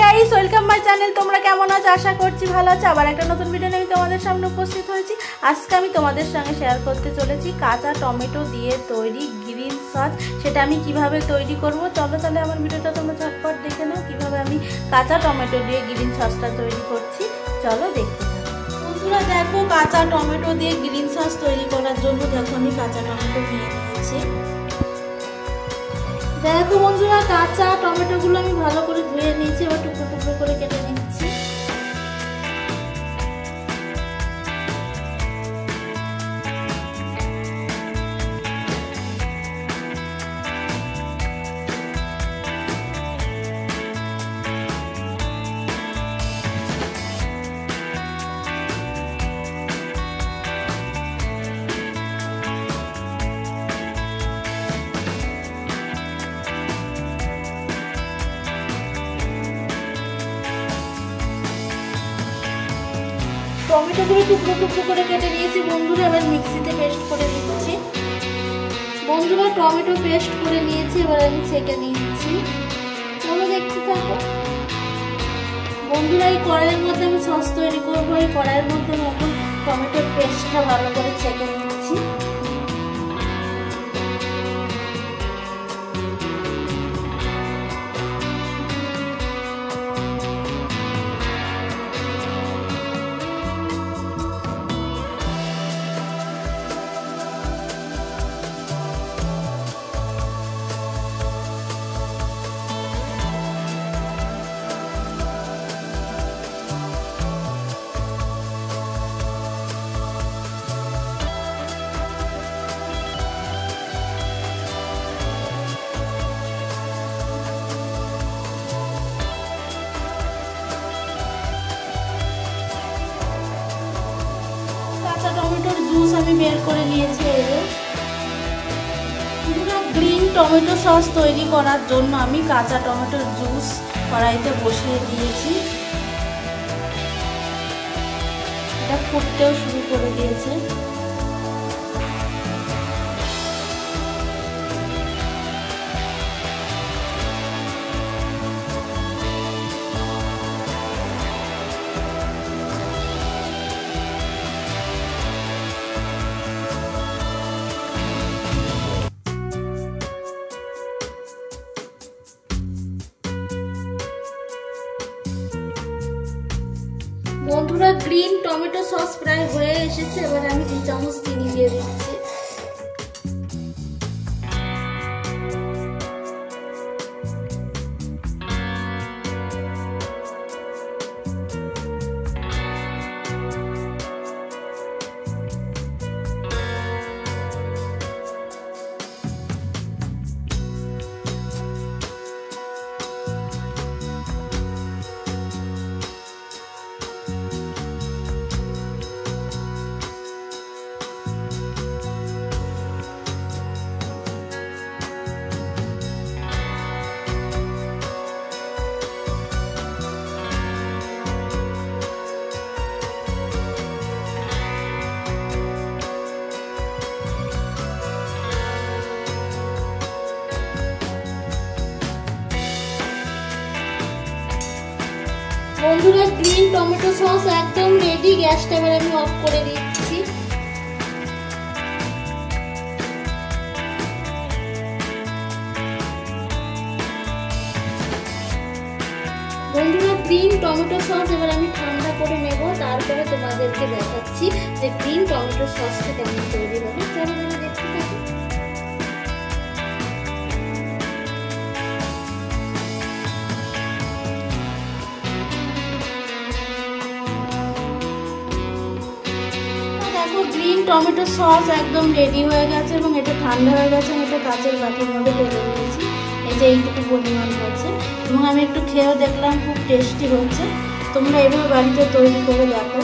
Guys, welcome my channel. তোমরা কেমন আছো? আশা করছি ভালো আছো। আবার একটা নতুন ভিডিও নিয়ে আমি তোমাদের সামনে উপস্থিত হয়েছি। আজকে আমি তোমাদের সঙ্গে শেয়ার করতে চলেছি কাঁচা টমেটো দিয়ে তৈরি গ্রিন সস। সেটা আমি কিভাবে তৈরি করব, চলো তাহলে আমার ভিডিওটা তোমরা ঝটপট দেখে নাও কিভাবে আমি কাঁচা টমেটো দিয়ে গ্রিন সসটা তৈরি করছি। চলো দেখতে থাকো। বন্ধুরা দেখো, কাঁচা টমেটো দিয়ে গ্রিন সস তৈরি করার জন্য দেখো আমি কাঁচা টমেটো নিয়ে নিয়েছি। দেখো বন্ধুরা, কাঁচা টমেটোগুলো আমি ভালো করে ধুয়ে নিয়েছি। এবার টুকরো টুকরো করে কেটে নিচ্ছি। টমেটোগুলো টুকরো টুকরো করে কেটে নিয়েছি বন্ধুরা। এবার মিক্সিতে পেস্ট করে দিচ্ছি। বন্ধুরা টমেটো পেস্ট করে নিয়েছি, এবার আমি ছেঁকে নিচ্ছি। চলো দেখতে থাকো। বন্ধুরা এই কড়াইয়ের মধ্যে আমি সস তৈরি করবো। এই কড়াইয়ের মধ্যে আমি এখন টমেটোর পেস্টটা ভালো করে ছেঁকে নিচ্ছি। টমেটোর জুস আমি বের করে নিয়েছি। গ্রিন টমেটো সস তৈরি করার জন্য আমি কাঁচা টমেটোর জুস কড়াইতে বসিয়ে দিয়েছি। এটা ফুটতেও শুরু করে দিয়েছে। বন্ধুরা গ্রিন টমেটো সস প্রায় হয়ে এসেছে। এবার আমি 2 চামচ চিনি দিয়ে দিচ্ছি। বন্ধুরা গ্রিন টমেটো সস একদম রেডি। গ্যাসটা এবার আমি অফ করে দিচ্ছি। বন্ধুরা গ্রিন টমেটো সস এবার আমি ঠান্ডা করে নেব, তারপরে তোমাদেরকে দেখাচ্ছি যে গ্রিন টমেটো সসটা কেমন তৈরি হবে। চলো আমি দেখতে থাকি। গ্রিন টমেটো সস একদম রেডি হয়ে গেছে এবং এটা ঠান্ডা হয়ে গেছে। আমি এটা কাঁচের বাটির মধ্যে ঢেলে নিয়েছি। এই যে এইটুকু পরিমাণ হয়েছে এবং আমি একটু খেয়েও দেখলাম, খুব টেস্টি হচ্ছে। তোমরা এভাবে বাড়িতে তৈরি করে দেখো।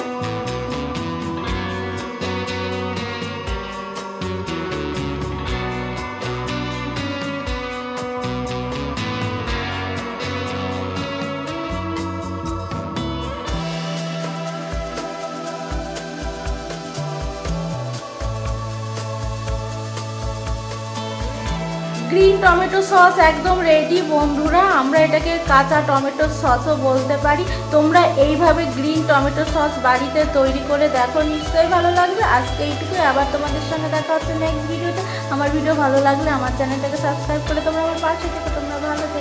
গ্রিন টমেটো সস একদম রেডি বন্ধুরা। আমরা এটাকে কাঁচা টমেটো সসও বলতে পারি। তোমরা এইভাবে গ্রিন টমেটো সস বাড়িতে তৈরি করে দেখো, নিশ্চয়ই ভালো লাগবে। আজকে এইটুকুই, আবার তোমাদের সঙ্গে দেখা হচ্ছে নেক্সট ভিডিওতে। আমার ভিডিও ভালো লাগলে আমার চ্যানেলটাকে সাবস্ক্রাইব করে তোমরা আমার পাশে থেকে তোমরা ভালো থেকো।